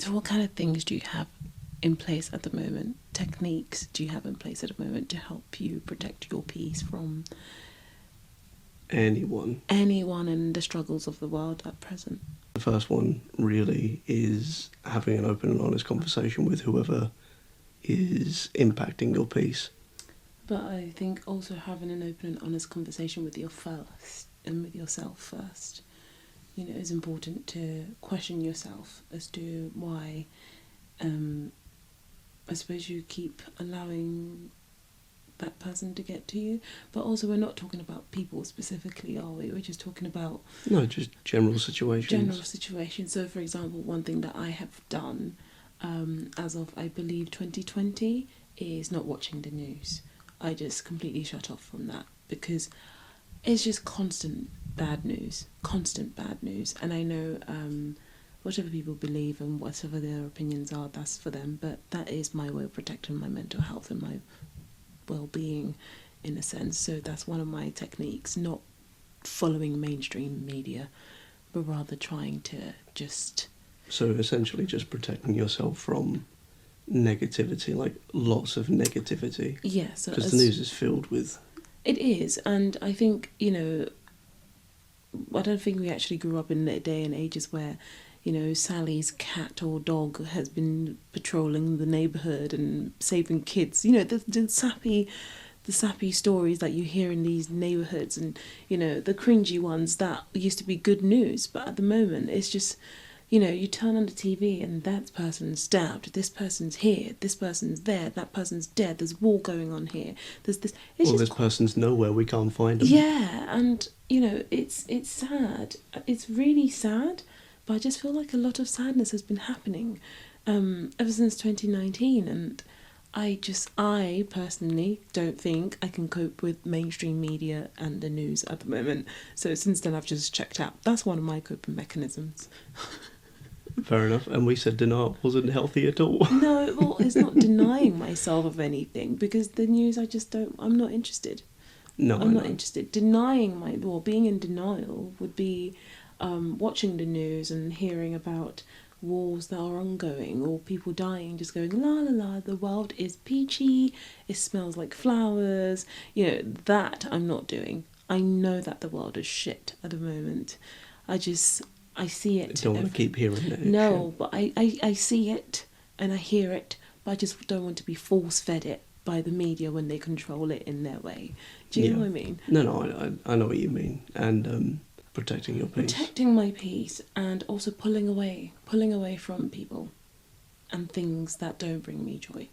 So what kind of things do you have in place at the moment? Techniques do you have in place at the moment to help you protect your peace from anyone in the struggles of the world at present? The first one really is having an open and honest conversation with whoever is impacting your peace. But I think also having an open and honest conversation with yourself first, is important to question yourself as to why, I suppose you keep allowing that person to get to you. But also we're not talking about people specifically, are we? We're just talking about... No, just general situations. So for example, one thing that I have done as of, I believe, 2020 is not watching the news. I just completely shut off from that because it's just constant bad news. And I know whatever people believe and whatever their opinions are, that's for them, but that is my way of protecting my mental health and my well-being in a sense. So that's one of my techniques, not following mainstream media, but rather trying to just... So essentially just protecting yourself from negativity, like lots of negativity. Yeah. So because the news is filled with... It is, and I think, I don't think we actually grew up in the day and ages where, Sally's cat or dog has been patrolling the neighbourhood and saving kids. The sappy stories that you hear in these neighbourhoods and, the cringy ones that used to be good news. But at the moment, it's just... you turn on the TV and that person's stabbed, this person's here, this person's there, that person's dead, there's war going on here, there's this... this person's nowhere, we can't find them. Yeah, and, it's sad. It's really sad, but I just feel like a lot of sadness has been happening ever since 2019, and I personally don't think I can cope with mainstream media and the news at the moment. So since then I've just checked out. That's one of my coping mechanisms. Fair enough. And we said denial wasn't healthy at all. No, well, it's not denying myself of anything, because the news, I'm not interested. I'm not interested. Being in denial would be watching the news and hearing about wars that are ongoing or people dying, just going, la la la, the world is peachy, it smells like flowers. That I'm not doing. I know that the world is shit at the moment. I see it. I don't want to keep hearing it. No, but I see it and I hear it, but I just don't want to be force-fed it by the media when they control it in their way. Do you know what I mean? No, I know what you mean. And protecting your peace. Protecting my peace, and also pulling away from people and things that don't bring me joy.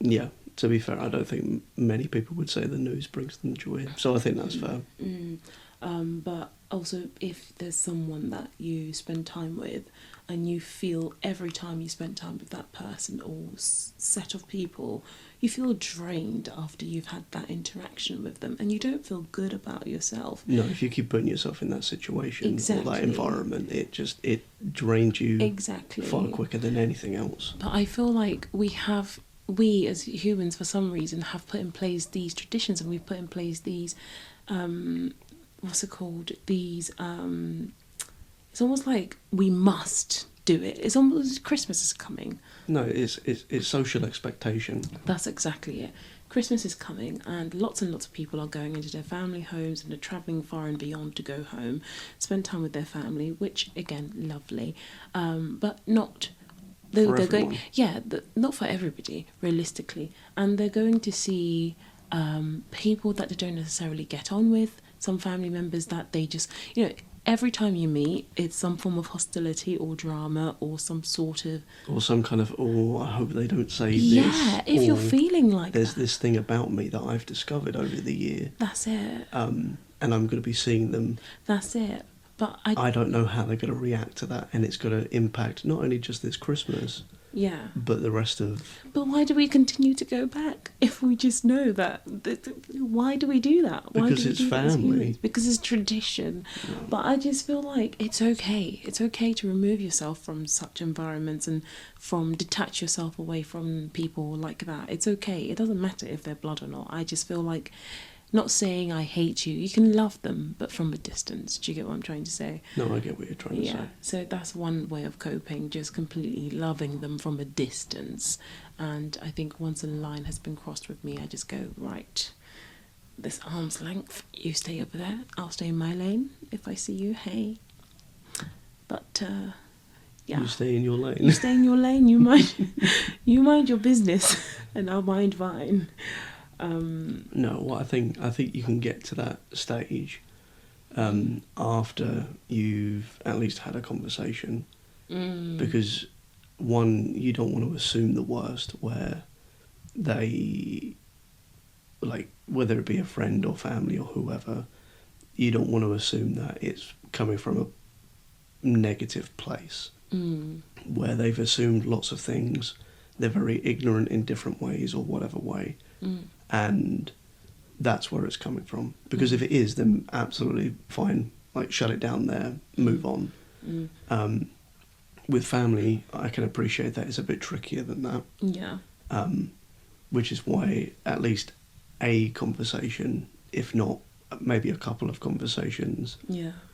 Yeah, to be fair, I don't think many people would say the news brings them joy, so I think that's fair. But also, if there's someone that you spend time with and you feel every time you spend time with that person or set of people, you feel drained after you've had that interaction with them and you don't feel good about yourself. No, if you keep putting yourself in that situation or that environment, it drains you far quicker than anything else. But I feel like we as humans, for some reason, have put in place these traditions, and we've put in place these... it's almost like we must do it. It's almost... Christmas is coming. No, it's social expectation. That's exactly it. Christmas is coming, and lots of people are going into their family homes and they're travelling far and beyond to go home, spend time with their family, which, again, lovely. But not... They're going... Yeah, not for everybody, realistically. And they're going to see people that they don't necessarily get on with, some family members that they just... every time you meet, it's some form of hostility or drama or some sort of... Or some kind of, I hope they don't say this. Yeah, if you're feeling like there's this thing about me that I've discovered over the year. That's it. And I'm going to be seeing them. That's it. But I don't know how they're going to react to that, and it's going to impact not only just this Christmas... Yeah. But the rest of... But why do we continue to go back if we just know that? Why do we do that? Because it's family. Because it's tradition. Yeah. But I just feel like it's okay. It's okay to remove yourself from such environments and detach yourself away from people like that. It's okay. It doesn't matter if they're blood or not. I just feel like Not saying I hate you. You can love them, but from a distance. Do you get what I'm trying to say? No, I get what you're trying to say. Yeah, so that's one way of coping, just completely loving them from a distance. And I think once a line has been crossed with me, I just go, right, this arm's length, you stay over there, I'll stay in my lane. If I see you, hey. But, yeah. You stay in your lane. You stay in your lane, you mind your business, and I'll mind mine. No, well, I think you can get to that stage after you've at least had a conversation, because one, you don't want to assume the worst, where they, like, whether it be a friend or family or whoever, you don't want to assume that it's coming from a negative place, where they've assumed lots of things, they're very ignorant in different ways or whatever way. And that's where it's coming from. Because if it is, then absolutely fine. Like, shut it down there, move on. With family, I can appreciate that it's a bit trickier than that. Yeah. Which is why at least a conversation, if not maybe a couple of conversations,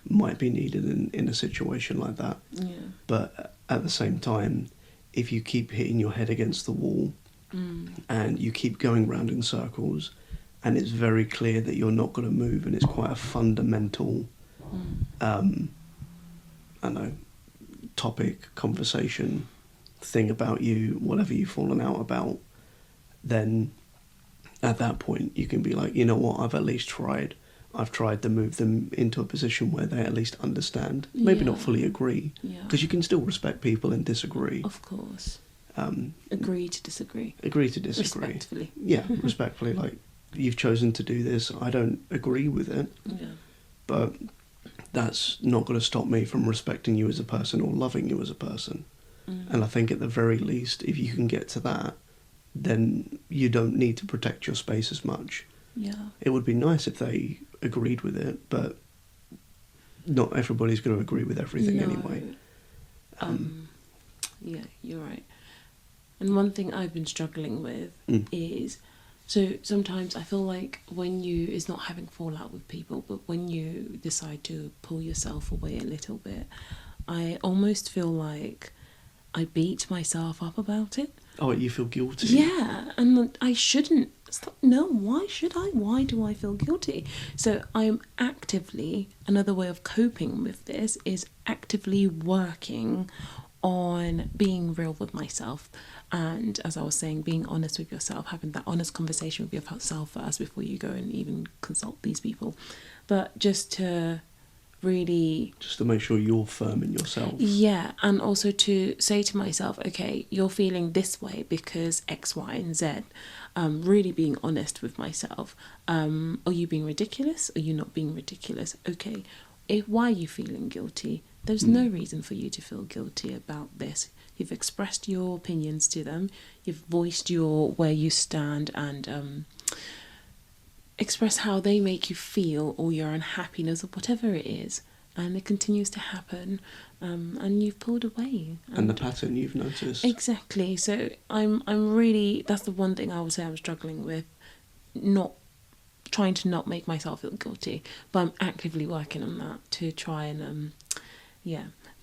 might be needed in a situation like that. Yeah. But at the same time, if you keep hitting your head against the wall, and you keep going round in circles, and it's very clear that you're not going to move, and it's quite a fundamental, I don't know, topic, conversation, thing about you, whatever you've fallen out about, then at that point you can be like, you know what, I've at least tried. I've tried to move them into a position where they at least understand. Maybe not fully agree, because you can still respect people and disagree. Of course. Agree to disagree. Agree to disagree. Respectfully. Yeah, respectfully. Like, you've chosen to do this. I don't agree with it. Yeah. But that's not going to stop me from respecting you as a person or loving you as a person. And I think at the very least, if you can get to that, then you don't need to protect your space as much. Yeah. It would be nice if they agreed with it, but not everybody's going to agree with everything anyway. Yeah, you're right. And one thing I've been struggling with is, so sometimes I feel like when it's not having fallout with people, but when you decide to pull yourself away a little bit, I almost feel like I beat myself up about it. Oh, you feel guilty? Yeah, and I shouldn't. No, why should I? Why do I feel guilty? So I'm actively, another way of coping with this is actively working on being real with myself, and as I was saying, being honest with yourself, having that honest conversation with yourself first before you go and even consult these people, but just to make sure you're firm in yourself. Yeah, and also to say to myself, okay, you're feeling this way because X, Y, and Z. Really being honest with myself. Are you being ridiculous? Are you not being ridiculous? Okay, why are you feeling guilty? There's no reason for you to feel guilty about this. You've expressed your opinions to them. You've voiced where you stand and express how they make you feel, or your unhappiness, or whatever it is. And it continues to happen, and you've pulled away. And the pattern you've noticed. Exactly. So I'm really, that's the one thing I would say I'm struggling with, not trying to not make myself feel guilty, but I'm actively working on that to try and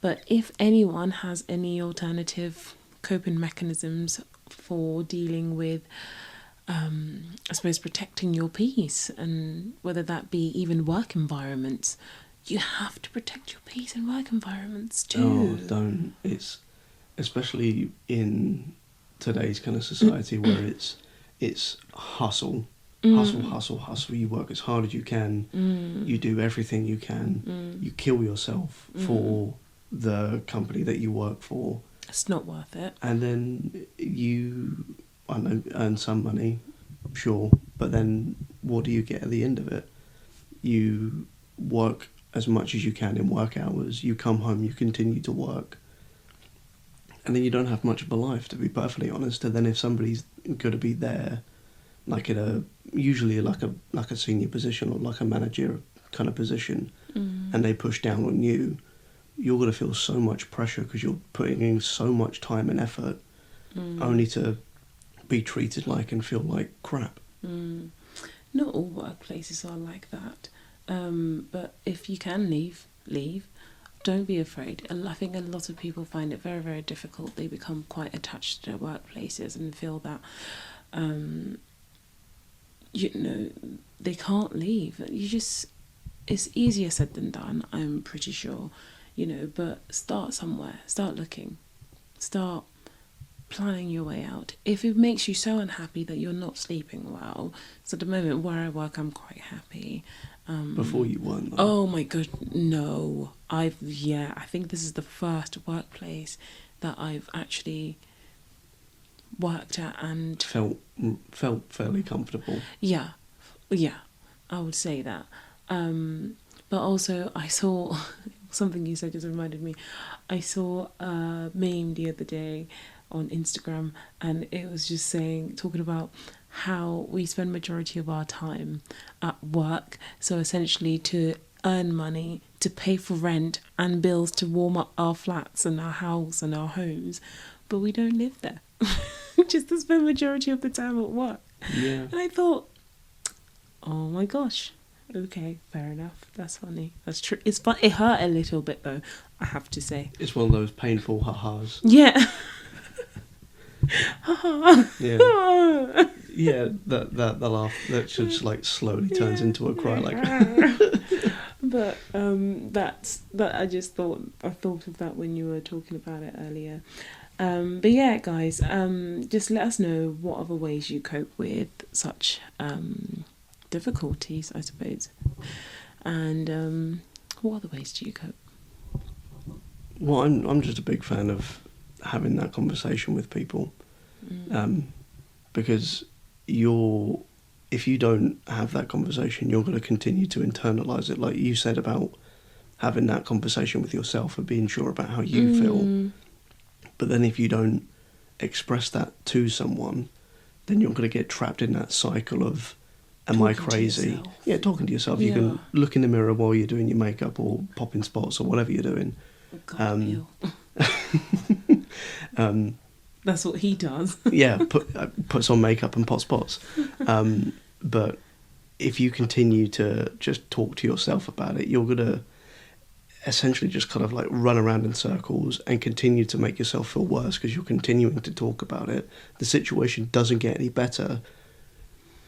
but if anyone has any alternative coping mechanisms for dealing with I suppose protecting your peace, and whether that be even work environments, you have to protect your peace in work environments too. Oh, don't. It's especially in today's kind of society where it's hustle. Hustle. You work as hard as you can. You do everything you can. You kill yourself for the company that you work for. It's not worth it. And then you, I don't know, earn some money, sure, but then what do you get at the end of it? You work as much as you can in work hours. You come home, you continue to work. And then you don't have much of a life, to be perfectly honest. And then if somebody's going to be there, like usually like a senior position or like a manager kind of position, and they push down on you, you're going to feel so much pressure because you're putting in so much time and effort only to be treated like and feel like crap. not all workplaces are like that. But if you can leave. Don't be afraid. I think a lot of people find it very, very difficult. They become quite attached to their workplaces and feel that, they can't leave. It's easier said than done, I'm pretty sure, but start somewhere. Start looking. Start planning your way out. If it makes you so unhappy that you're not sleeping well, so at the moment where I work, I'm quite happy. Before you weren't, though. Oh my god, no. I think this is the first workplace that I've actually worked at and felt fairly comfortable. Yeah, I would say that. But also I saw something you said just reminded me. I saw a meme the other day on Instagram, and it was just talking about how we spend majority of our time at work, so essentially to earn money to pay for rent and bills to warm up our flats and our house and our homes, but we don't live there. Just to spend majority of the time at work. Yeah. And I thought, oh my gosh, okay, fair enough, that's funny, that's true. It's fun. It hurt a little bit though, I have to say. It's one of those painful ha-has. Yeah. Yeah. Yeah, that laugh that just like slowly turns into a cry, like. But that I just thought of that when you were talking about it earlier. But yeah, guys, just let us know what other ways you cope with such difficulties, I suppose, and what other ways do you cope? Well, I'm just a big fan of having that conversation with people, because if you don't have that conversation, you're going to continue to internalise it, like you said about having that conversation with yourself and being sure about how you feel. But then if you don't express that to someone, then you're going to get trapped in that cycle of, am I crazy? Yeah, talking to yourself. You can look in the mirror while you're doing your makeup or popping spots or whatever you're doing. God, that's what he does. Yeah, puts on makeup and pot spots. But if you continue to just talk to yourself about it, you're going to essentially just kind of like run around in circles and continue to make yourself feel worse because you're continuing to talk about it. The situation doesn't get any better,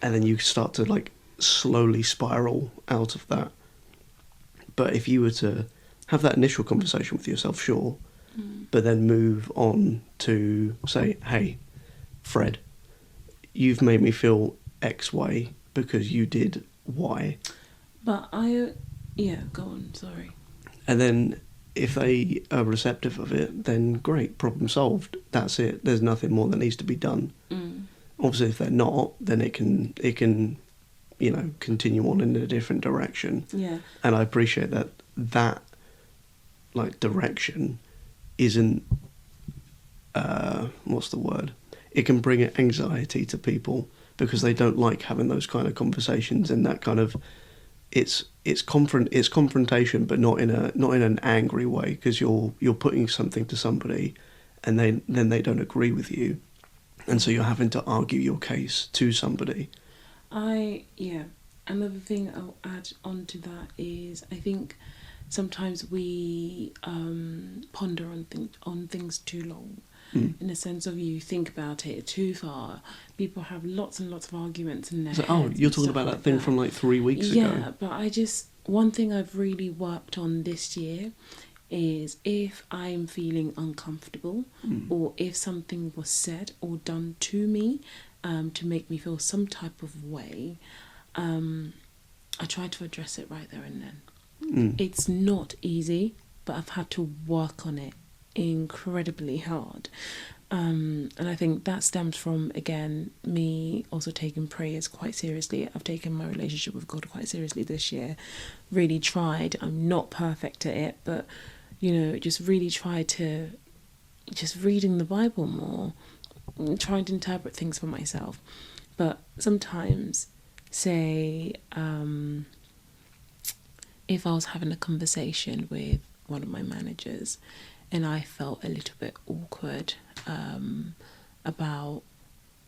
and then you start to like slowly spiral out of that. But if you were to have that initial conversation with yourself, sure, but then move on to say, hey, Fred, you've made me feel X way because you did Y. But go on, sorry. And then if they are receptive of it, then great, problem solved. That's it. There's nothing more that needs to be done. Obviously, if they're not, then it can continue on in a different direction. Yeah. And I appreciate that like direction isn't what's the word? It can bring anxiety to people because they don't like having those kind of conversations and that kind of it's confrontation, but not in an angry way, because you're putting something to somebody, and then they don't agree with you, and so you're having to argue your case to somebody. Another thing I'll add on to that is I think sometimes we ponder on things too long. In the sense of you think about it too far. People have lots and lots of arguments in their heads. You're talking about that thing from like 3 weeks ago. Yeah, but one thing I've really worked on this year is if I'm feeling uncomfortable or if something was said or done to me to make me feel some type of way, I try to address it right there and then. It's not easy, but I've had to work on it incredibly hard, and I think that stems from, again, me also taking prayers quite seriously. I've taken my relationship with God quite seriously this year, really tried. I'm not perfect at it, but just really tried to just reading the Bible more, trying to interpret things for myself. But sometimes, say if I was having a conversation with one of my managers and I felt a little bit awkward about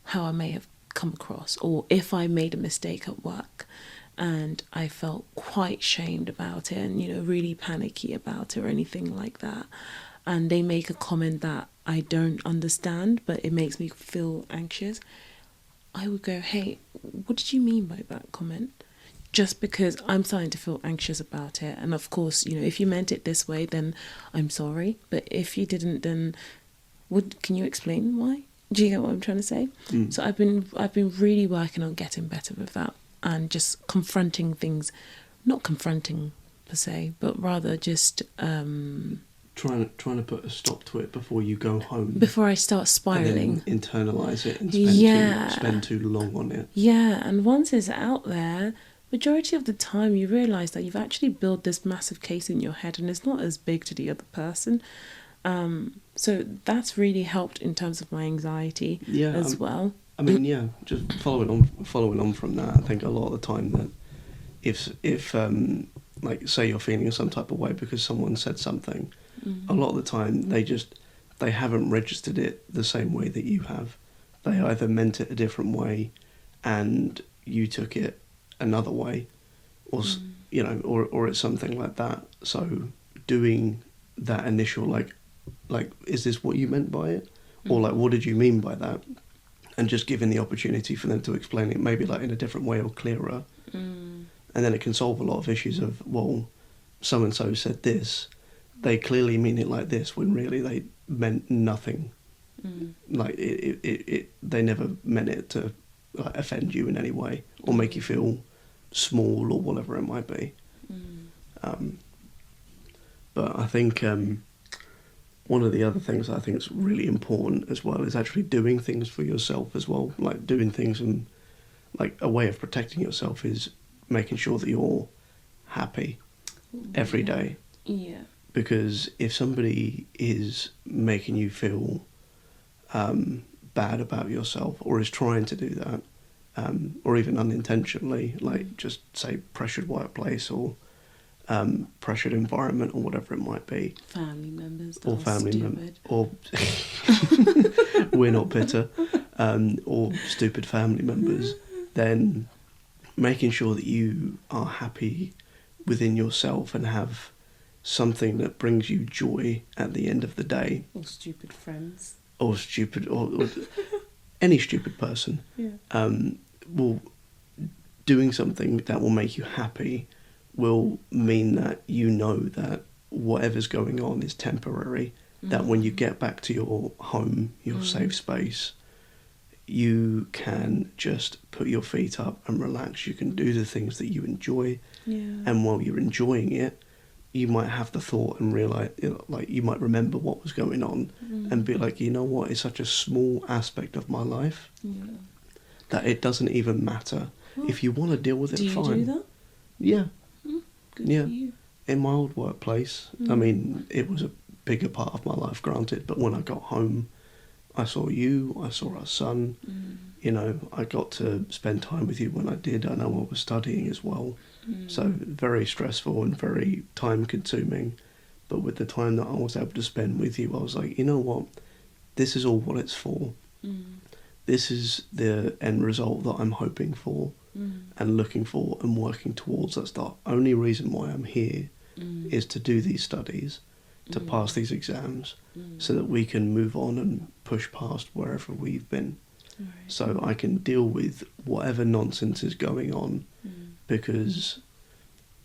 how I may have come across, or if I made a mistake at work and I felt quite shamed about it and, you know, really panicky about it or anything like that, and they make a comment that I don't understand but it makes me feel anxious, I would go, hey, what did you mean by that comment? Just because I'm starting to feel anxious about it. And of course, you know, if you meant it this way, then I'm sorry. But if you didn't, then can you explain why? Do you get what I'm trying to say? So I've been really working on getting better with that and just confronting things, not confronting per se, but rather just trying to put a stop to it before you go home. Before I start spiraling. And then internalise it and spend too long on it. Yeah, and once it's out there, majority of the time you realise that you've actually built this massive case in your head and it's not as big to the other person. So that's really helped in terms of my anxiety as well. I mean, yeah, just following on from that, I think a lot of the time that if like say you're feeling some type of way because someone said something, a lot of the time they haven't registered it the same way that you have. They either meant it a different way and you took it another way, or you know, or it's something like that. So doing that initial like is this what you meant by it, or like what did you mean by that, and just giving the opportunity for them to explain it maybe like in a different way or clearer, and then it can solve a lot of issues of, well, so and so said this, they clearly mean it like this when really they meant nothing. Like they never meant it to like offend you in any way or make you feel small or whatever it might be. But I think one of the other things I think is really important as well is actually doing things for yourself as well. Like doing things, and like a way of protecting yourself is making sure that you're happy every day. Yeah. Because if somebody is making you feel bad about yourself or is trying to do that, or even unintentionally, like just say pressured workplace or pressured environment or whatever it might be. Family members. Or family members. Or we're not bitter. Or stupid family members. Then making sure that you are happy within yourself and have something that brings you joy at the end of the day. Or stupid friends. Or stupid, or any stupid person. Yeah. Doing something that will make you happy will mean that you know that whatever's going on is temporary, that when you get back to your home, your safe space, you can just put your feet up and relax. You can do the things that you enjoy. Yeah. And while you're enjoying it, you might have the thought and realise, like you might remember what was going on and be like, you know what, it's such a small aspect of my life that it doesn't even matter. Well, if you want to deal with it, fine. Do you do that? Yeah. Good yeah. for you. In my old workplace, I mean, it was a bigger part of my life, granted, but when I got home, I saw you, I saw our son, you know, I got to spend time with you when I did. I know I was studying as well, so very stressful and very time consuming, but with the time that I was able to spend with you, I was like, you know what, this is all what it's for. This is the end result that I'm hoping for and looking for and working towards. That's the only reason why I'm here, is to do these studies, to pass these exams, so that we can move on and push past wherever we've been. Right. So I can deal with whatever nonsense is going on, because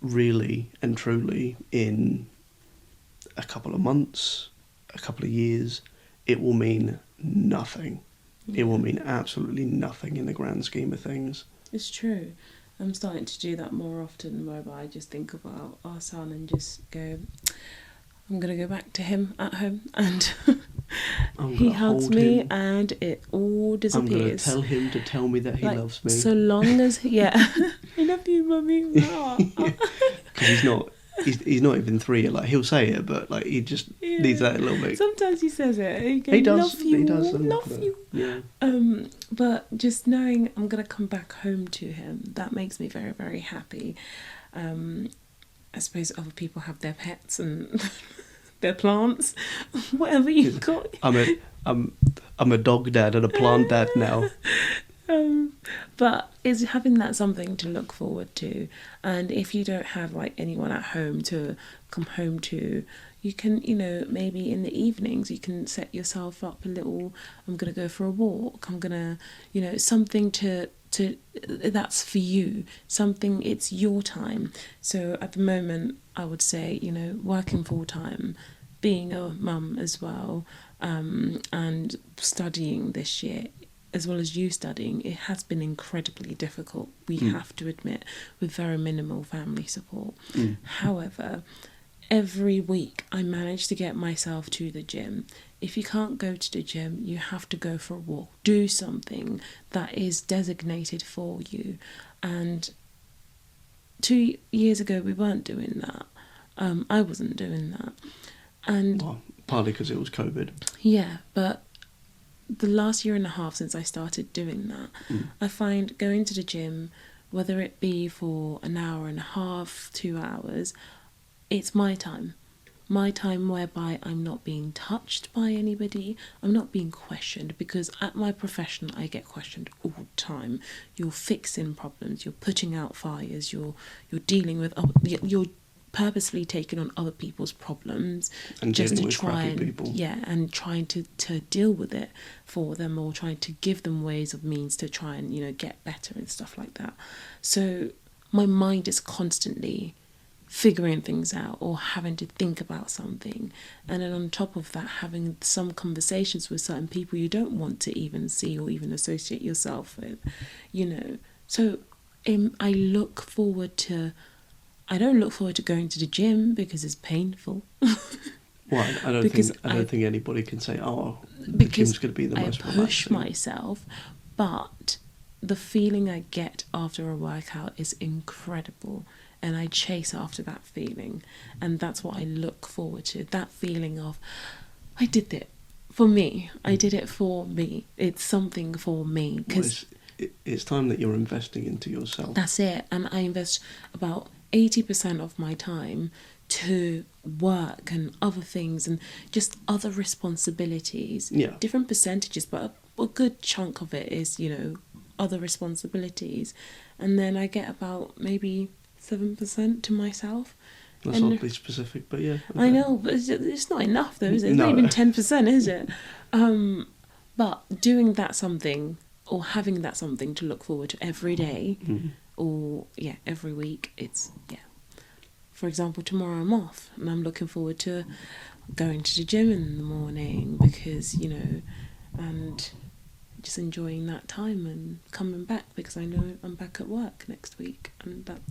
really and truly in a couple of months, a couple of years, it will mean nothing. It will mean absolutely nothing in the grand scheme of things. It's true. I'm starting to do that more often, whereby I just think about our son and just go, I'm going to go back to him at home, and he hugs me and it all disappears. I'm going to tell him to tell me that he loves me. So long as, I love you, mummy. Because he's not even 3 yet. Like, he'll say it, but like he just needs that a little bit. Sometimes he says it. He does. Love you, he does. Love you. Yeah. But just knowing I'm gonna come back home to him, that makes me very, very happy. I suppose other people have their pets and their plants, whatever you've got. I'm a dog dad and a plant dad now. But is having that something to look forward to. And if you don't have like anyone at home to come home to, you can, maybe in the evenings you can set yourself up a little, I'm going to go for a walk, I'm going to, something to that's for you, something, it's your time. So at the moment I would say, working full time, being a mum as well, and studying this year, as well as you studying, it has been incredibly difficult, we have to admit, with very minimal family support. However, every week I manage to get myself to the gym. If you can't go to the gym, you have to go for a walk. Do something that is designated for you. And 2 years ago, we weren't doing that. I wasn't doing that. And well, partly because it was COVID. Yeah, but the last year and a half since I started doing that, I find going to the gym, whether it be for an hour and a half, 2 hours, it's my time. My time whereby I'm not being touched by anybody, I'm not being questioned, because at my profession I get questioned all the time. You're fixing problems, you're putting out fires, you're dealing with, you're purposely taking on other people's problems and just to with try and people. and trying to deal with it for them, or trying to give them ways of means to try and get better and stuff like that. So my mind is constantly figuring things out or having to think about something, and then on top of that having some conversations with certain people you don't want to even see or even associate yourself with, so I look forward to, I don't look forward to going to the gym because it's painful. Well, I don't think anybody can say, the gym's going to be the most relaxing. I push myself, but the feeling I get after a workout is incredible, and I chase after that feeling, and that's what I look forward to. That feeling of, I did it for me. I did it for me. It's something for me, because it's time that you're investing into yourself. That's it, and I invest about 80% of my time to work and other things and just other responsibilities. Different percentages, but a good chunk of it is, other responsibilities. And then I get about maybe 7% to myself. That's oddly specific, but yeah. Okay. I know, but it's not enough though, is it? It's not even 10%, is it? But doing that something, or having that something to look forward to every day, or every week, it's for example, tomorrow I'm off and I'm looking forward to going to the gym in the morning, because and just enjoying that time and coming back, because I know I'm back at work next week, and I'm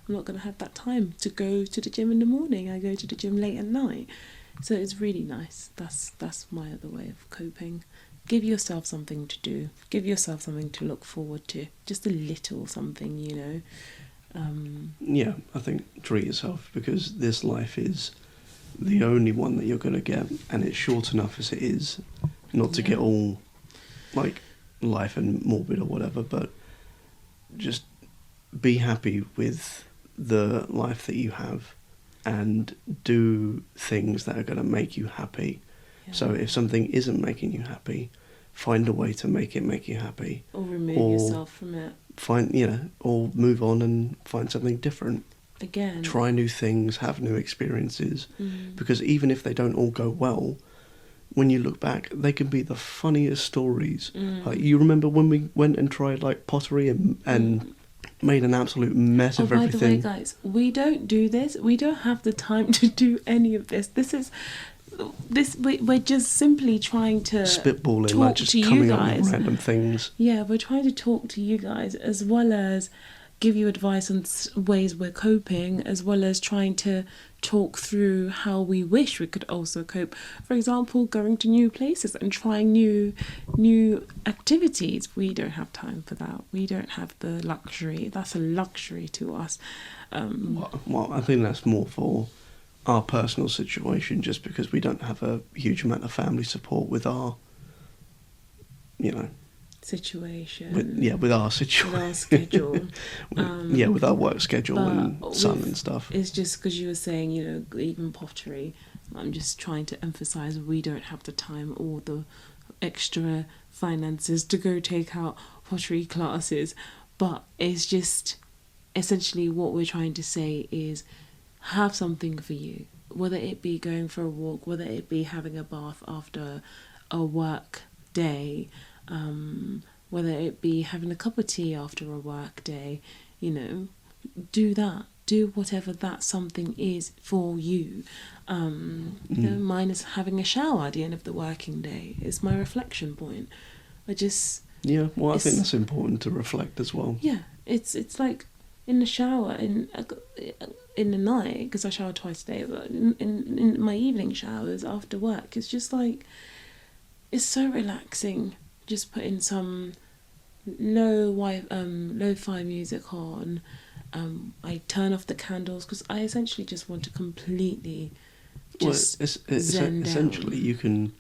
not going to have that time to go to the gym in the morning. I go to the gym late at night, so it's really nice. That's my other way of coping. Give yourself something to do. Give yourself something to look forward to. Just a little something, I think treat yourself, because this life is the only one that you're going to get, and it's short enough as it is, not to get all like life and morbid or whatever, but just be happy with the life that you have and do things that are going to make you happy. So if something isn't making you happy, find a way to make you happy. Or remove yourself from it. Or move on and find something different. Again. Try new things, have new experiences. Because even if they don't all go well, when you look back, they can be the funniest stories. Like, you remember when we went and tried like pottery and made an absolute mess of everything? By the way, guys, we don't do this. We don't have the time to do any of this. We're just simply trying to spitballing, talk like just to coming you up guys. with random things. Yeah, we're trying to talk to you guys, as well as give you advice on ways we're coping, as well as trying to talk through how we wish we could also cope. For example, going to new places and trying new activities. We don't have time for that. We don't have the luxury. That's a luxury to us. Well, I think that's more for our personal situation, just because we don't have a huge amount of family support with our, situation. With our situation. With our schedule. With our work schedule and son and stuff. It's just because you were saying, even pottery, I'm just trying to emphasise we don't have the time or the extra finances to go take out pottery classes, but it's just essentially what we're trying to say is have something for you, whether it be going for a walk, whether it be having a bath after a work day, whether it be having a cup of tea after a work day, do that. Do whatever that something is for you. Mine is having a shower at the end of the working day. It's my reflection point. I think that's important to reflect as well. Yeah, it's like in the shower in the night, because I shower twice a day, but in my evening showers after work, it's just like, it's so relaxing. Just putting some lo-fi music on. I turn off the candles because I essentially just want to completely just zen down. Essentially, you can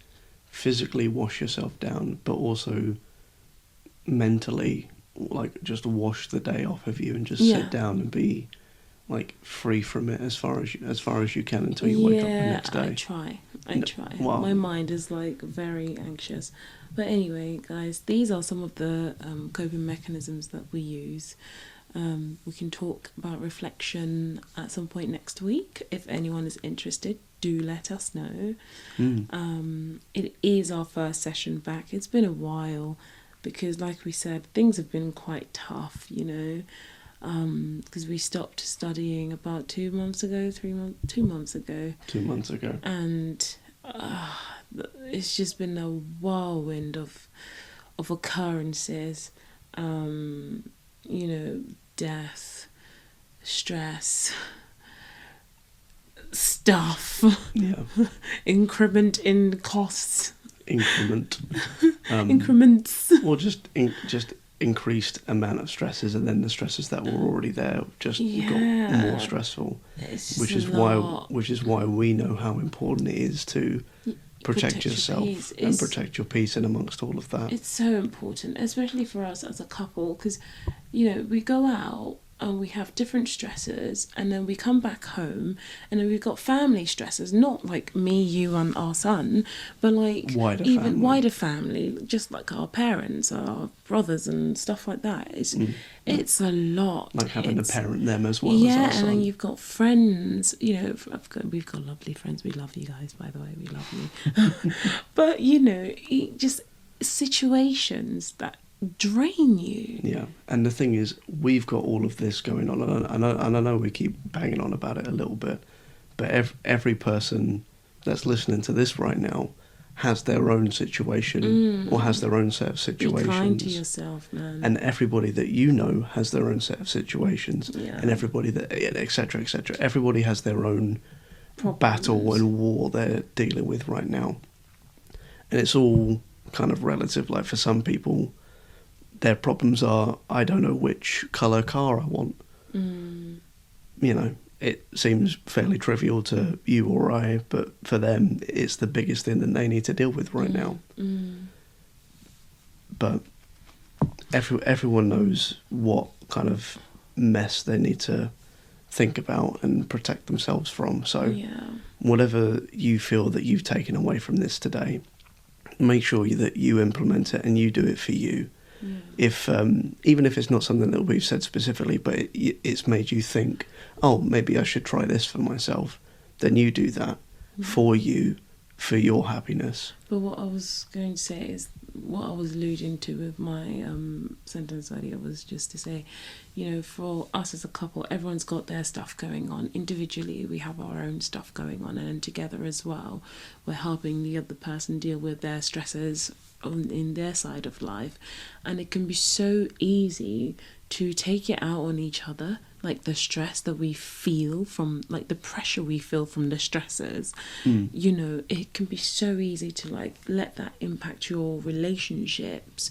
physically wash yourself down, but also mentally, like, just wash the day off of you and just sit down and be like free from it as far as you can until you wake up the next day. I try. Wow. My mind is like very anxious. But anyway, guys, these are some of the coping mechanisms that we use. We can talk about reflection at some point next week. If anyone is interested, do let us know. It is our first session back. It's been a while because, like we said, things have been quite tough, because we stopped studying about 2 months ago. 2 months ago. And it's just been a whirlwind of occurrences. Death, stress, stuff, increment in costs, increments, or just increased amount of stresses, and then the stresses that were already there just got more stressful, which is why we know how important it is to protect yourself and protect your peace in amongst all of that. It's so important, especially for us as a couple, because we go out and we have different stresses, and then we come back home and then we've got family stresses, not like me, you and our son, but like wider family, just like our parents, our brothers and stuff like that. It's a lot, like having to parent them as well as our son. And then you've got friends, we've got lovely friends. We love you guys, by the way, we love you. But just situations that drain you. Yeah, and the thing is, we've got all of this going on, and I know we keep banging on about it a little bit, but every person that's listening to this right now has their own situation or has their own set of situations. Be kind to yourself, man. And everybody that has their own set of situations, and everybody that, etc., etc. Everybody has their own battle and war they're dealing with right now, and it's all kind of relative. Like, for some people, their problems are, I don't know which colour car I want. It seems fairly trivial to you or I, but for them, it's the biggest thing that they need to deal with right now. But everyone knows what kind of mess they need to think about and protect themselves from. So whatever you feel that you've taken away from this today, make sure that you implement it and you do it for you. If even if it's not something that we've said specifically, but it's made you think, oh, maybe I should try this for myself, then you do that for you, for your happiness. But what I was going to say is, what I was alluding to with my sentence earlier was just to say, for us as a couple, everyone's got their stuff going on. Individually, we have our own stuff going on, and then together as well, we're helping the other person deal with their stresses in their side of life. And it can be so easy to take it out on each other, like the stress that we feel from, like the pressure we feel from the stresses. It can be so easy to like let that impact your relationships,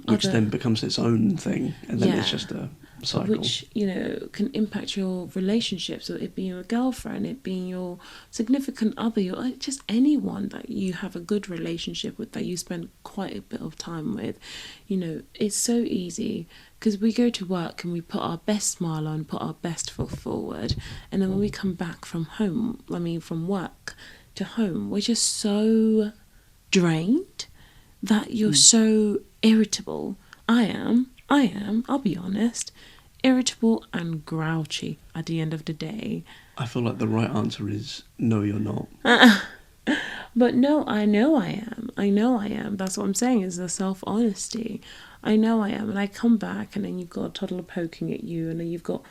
which then becomes its own thing, and then it's just a cycle, which can impact your relationships, or it being your girlfriend, it being your significant other, just anyone that you have a good relationship with, that you spend quite a bit of time with. It's so easy, because we go to work and we put our best smile on, put our best foot forward, and then when we come back from work to home, we're just so drained that you're so irritable I am, I'll be honest, irritable and grouchy at the end of the day. I feel like the right answer is no, you're not. But no, I know I am. That's what I'm saying, is the self-honesty. I know I am. And I come back and then you've got a toddler poking at you, and then you've got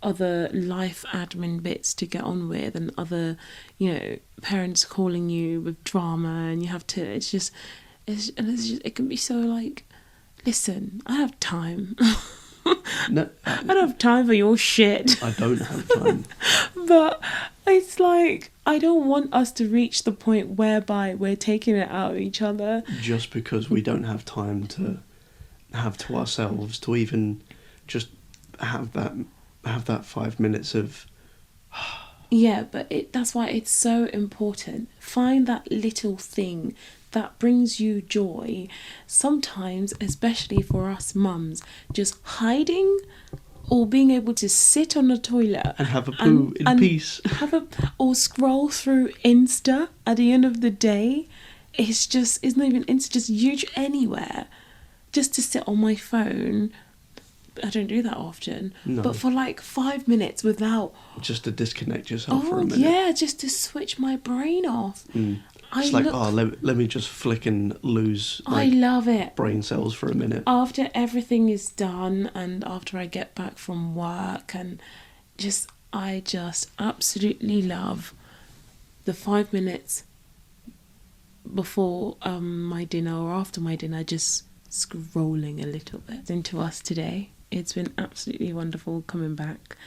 other life admin bits to get on with, and other, parents calling you with drama, and you have to, it can be so like, listen, I have time. No, I don't have time for your shit. I don't have time. But it's like, I don't want us to reach the point whereby we're taking it out of each other. Just because we don't have time to have to ourselves, to even just have that 5 minutes of... Yeah, but that's why it's so important. Find that little thing that brings you joy. Sometimes, especially for us mums, just hiding or being able to sit on the toilet and have a poo in peace. Or scroll through Insta at the end of the day. It's not even Insta, just huge anywhere. Just to sit on my phone. I don't do that often. No. But for like 5 minutes without... Just to disconnect yourself for a minute. Yeah, just to switch my brain off. It's let me just flick and lose I love it. brain cells for a minute. After everything is done and after I get back from work, and I just absolutely love the 5 minutes before my dinner or after my dinner, just scrolling a little bit into us today. It's been absolutely wonderful coming back.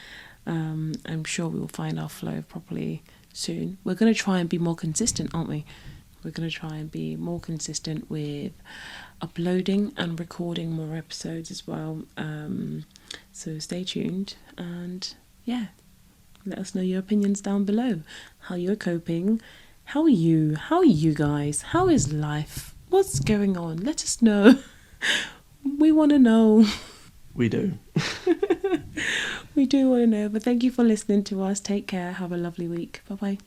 I'm sure we will find our flow properly soon. We're going to try and be more consistent, aren't we? We're going to try and be more consistent with uploading and recording more episodes as well. So stay tuned, and yeah, let us know your opinions down below. How you're coping. How are you guys? How is life? What's going on? Let us know. We want to know. We do. We do want to know. But thank you for listening to us. Take care. Have a lovely week. Bye bye.